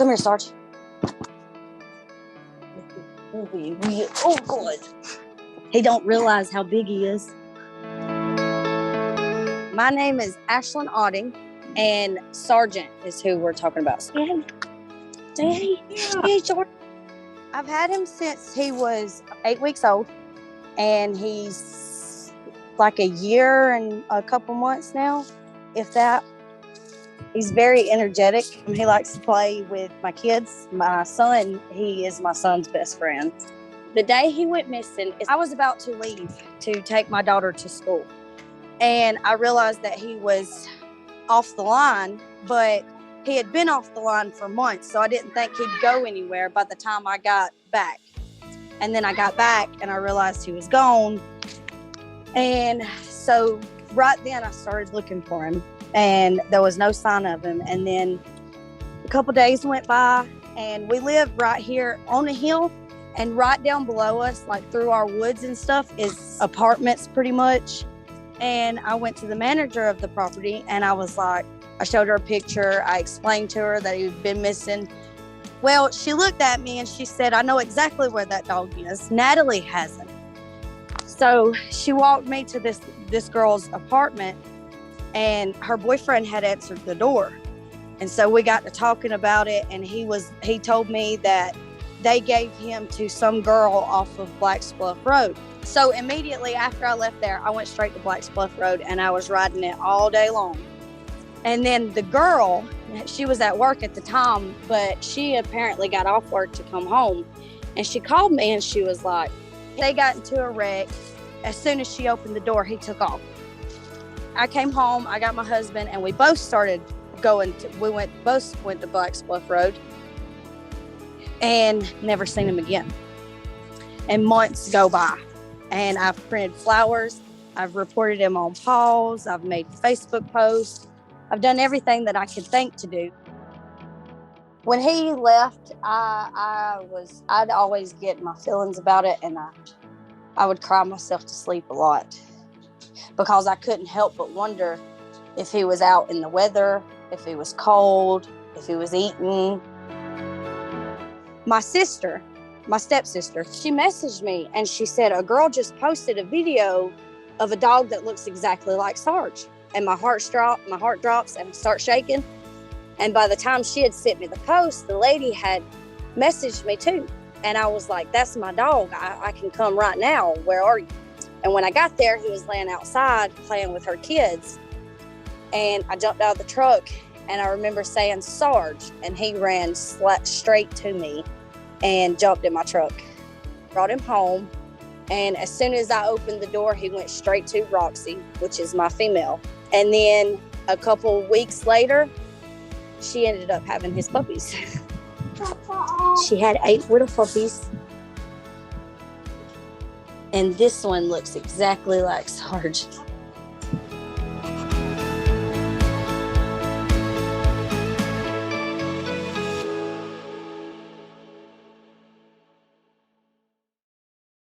Come here, Sarge. Oh, God. He don't realize how big he is. My name is Ashlyn Otting, and Sargent is who we're talking about. Say hey. Hey, George. I've had him since he was 8 weeks old, and he's like a year and a couple months now, if that. He's very energetic. He likes to play with my kids. My son, he is my son's best friend. The day he went missing, I was about to leave to take my daughter to school. And I realized that he was off the line, but he had been off the line for months, so I didn't think he'd go anywhere by the time I got back. And then I got back and I realized he was gone. And so right then I started looking for him, and there was no sign of him. And then a couple days went by, and we live right here on a hill, and right down below us, like through our woods and stuff, is apartments pretty much. And I went to the manager of the property, and I was like, I showed her a picture. I explained to her that he had been missing. Well, she looked at me and she said, I know exactly where that dog is. Natalie has him. So she walked me to this girl's apartment, and her boyfriend had answered the door. And so we got to talking about it, and he told me that they gave him to some girl off of Blacksbluff Road. So immediately after I left there, I went straight to Blacksbluff Road, and I was riding it all day long. And then the girl, she was at work at the time, but she apparently got off work to come home. And she called me and she was like, they got into a wreck. As soon as she opened the door, he took off. I came home, I got my husband, and we both started going. Both went to Blacksbluff Road, and never seen him again. And months go by, and I've printed flowers. I've reported him on PawBoost. I've made Facebook posts. I've done everything that I could think to do. When he left, I'd always get my feelings about it, and I would cry myself to sleep a lot, because I couldn't help but wonder if he was out in the weather, if he was cold, if he was eating. My sister, my stepsister, she messaged me and she said, a girl just posted a video of a dog that looks exactly like Sarge. And my heart drops and I start shaking. And by the time she had sent me the post, the lady had messaged me too. And I was like, that's my dog. I can come right now. Where are you? And when I got there, he was laying outside playing with her kids. And I jumped out of the truck, and I remember saying, Sarge, and he ran straight to me and jumped in my truck. Brought him home, and as soon as I opened the door, he went straight to Roxy, which is my female. And then a couple weeks later, she ended up having his puppies. She had 8 little puppies. And this one looks exactly like Sarge.